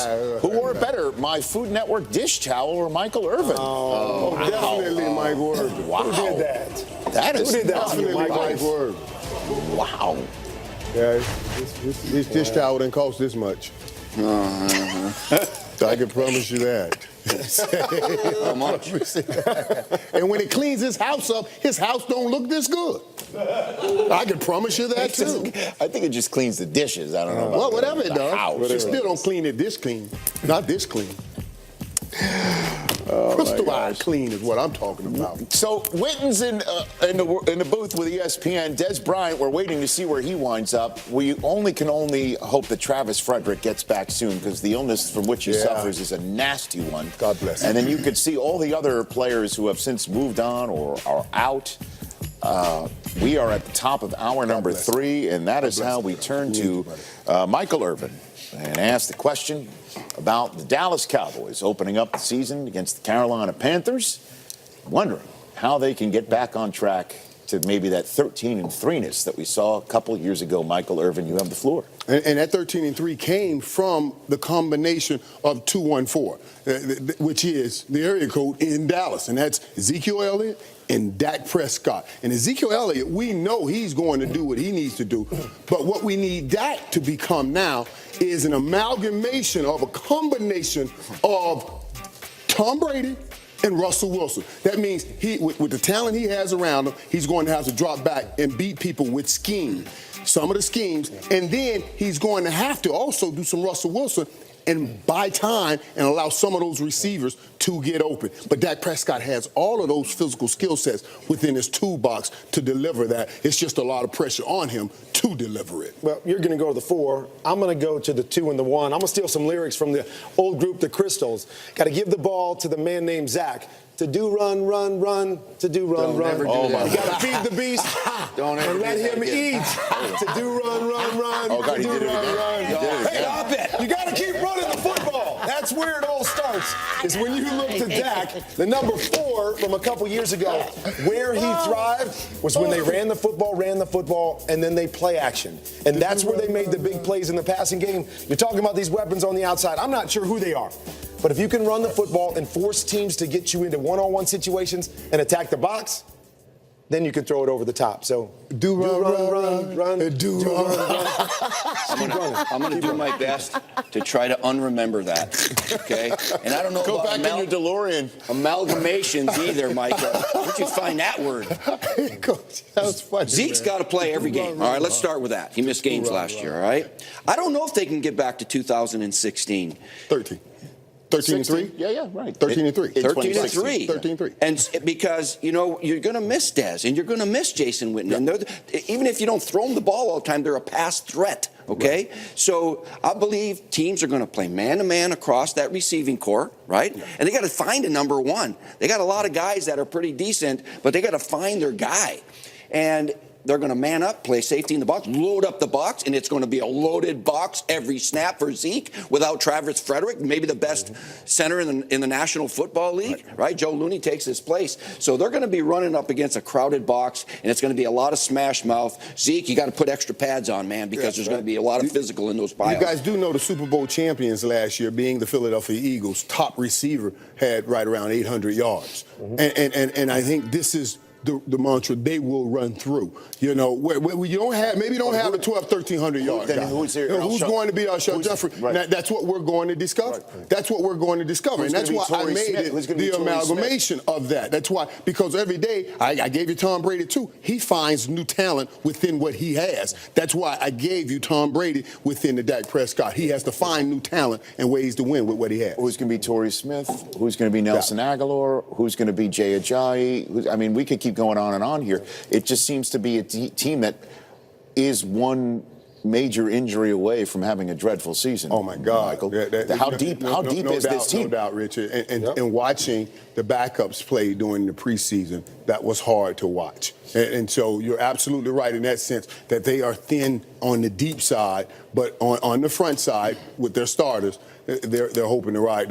is, who wore it better, my Food Network dish towel or Michael Irvin? Oh, wow. Definitely Michael Irvin. Wow. Who did that? That is Who did that to you, Michael Irvin. Wow. Yeah, his dish towel didn't cost this much. I can promise you that. How much? And when it cleans his house up, his house don't look this good. I can promise you that too. I think it just cleans the dishes. I don't know. Well, whatever it does, house. it still don't clean it this clean. Not this clean. Crystallized clean is what I'm talking about. So Witten's in the booth with ESPN. Des Bryant, we're waiting to see where he winds up. We can only hope that Travis Frederick gets back soon, because the illness from which he suffers is a nasty one. God bless him. And then you could see all the other players who have since moved on or are out. We are at the top of hour number 3, and that is how we turn to Michael Irvin and ask the question about the Dallas Cowboys opening up the season against the Carolina Panthers, wondering how they can get back on track to maybe that 13-3-ness that we saw a couple years ago. Michael Irvin, you have the floor. And that 13-3 came from the combination of 2-1-4, which is the area code in Dallas, and that's Ezekiel Elliott and Dak Prescott. And Ezekiel Elliott, we know he's going to do what he needs to do, but what we need Dak to become now is an amalgamation of a combination of Tom Brady and Russell Wilson. That means with the talent he has around him, he's going to have to drop back and beat people with scheme. Some of the schemes, and then he's going to have to also do some Russell Wilson and buy time and allow some of those receivers to get open. But Dak Prescott has all of those physical skill sets within his toolbox to deliver that. It's just a lot of pressure on him to deliver it. Well, you're going to go to the 4. I'm going to go to the 2 and the 1. I'm going to steal some lyrics from the old group, the Crystals. Got to give the ball to the man named Zach. To do run, run, run. To do run, run. You got to feed the beast. And let him eat. To do run, run, run. Oh, God, to he do did it run, again. run. He did it Hey, again. you got to keep running the football. That's where it all starts, is when you look to Dak, the number 4 from a couple years ago. Where he thrived was when they ran the football, and then they play action. And that's where they made the big plays in the passing game. You're talking about these weapons on the outside. I'm not sure who they are. But if you can run the football and force teams to get you into one-on-one situations and attack the box, then you can throw it over the top. So do run. I'm going to do my best to try to unremember that, okay? And I don't know Go about back in your DeLorean. amalgamations either, Michael. Where'd you find that word? Coach, that was funny. Zeke's got to play every game. All right, let's start with that. He missed games last year, all right? I don't know if they can get back to 2016. 13-3? Yeah, right. 13-3. 13-3. 13-3. And because, you're going to miss Dez, and you're going to miss Jason Witten. And even if you don't throw them the ball all the time, they're a pass threat, okay? Right. So I believe teams are going to play man-to-man across that receiving core, right? Yeah. And they got to find a number 1. They got a lot of guys that are pretty decent, but they got to find their guy. And they're going to man up, play safety in the box, load up the box, and it's going to be a loaded box every snap for Zeke without Travis Frederick, maybe the best center in the National Football League, right? Joe Looney takes his place. So they're going to be running up against a crowded box, and it's going to be a lot of smash mouth. Zeke, you got to put extra pads on, man, because there's going to be a lot of physical in those piles. You guys do know the Super Bowl champions last year, being the Philadelphia Eagles, top receiver had right around 800 yards. And I think this is the mantra they will run through. Where you don't have, maybe you don't have a 1,300 yard guy. Who's going to be Alshon Jeffrey? Right. That's what we're going to discover. Right. That's what we're going to discover. And that's why I made it the amalgamation of that. That's why, because every day, I gave you Tom Brady too. He finds new talent within what he has. That's why I gave you Tom Brady within the Dak Prescott. He has to find new talent and ways to win with what he has. Who's going to be Torrey Smith? Who's going to be Nelson Aguilar? Who's going to be Jay Ajayi? I mean, we could keep going on and on here. It just seems to be a team that is one major injury away from having a dreadful season. Oh my God! Michael. How deep is this team? No doubt, Richard. And watching the backups play during the preseason, that was hard to watch. And so you're absolutely right in that sense that they are thin on the deep side, but on the front side with their starters, they're hoping to ride.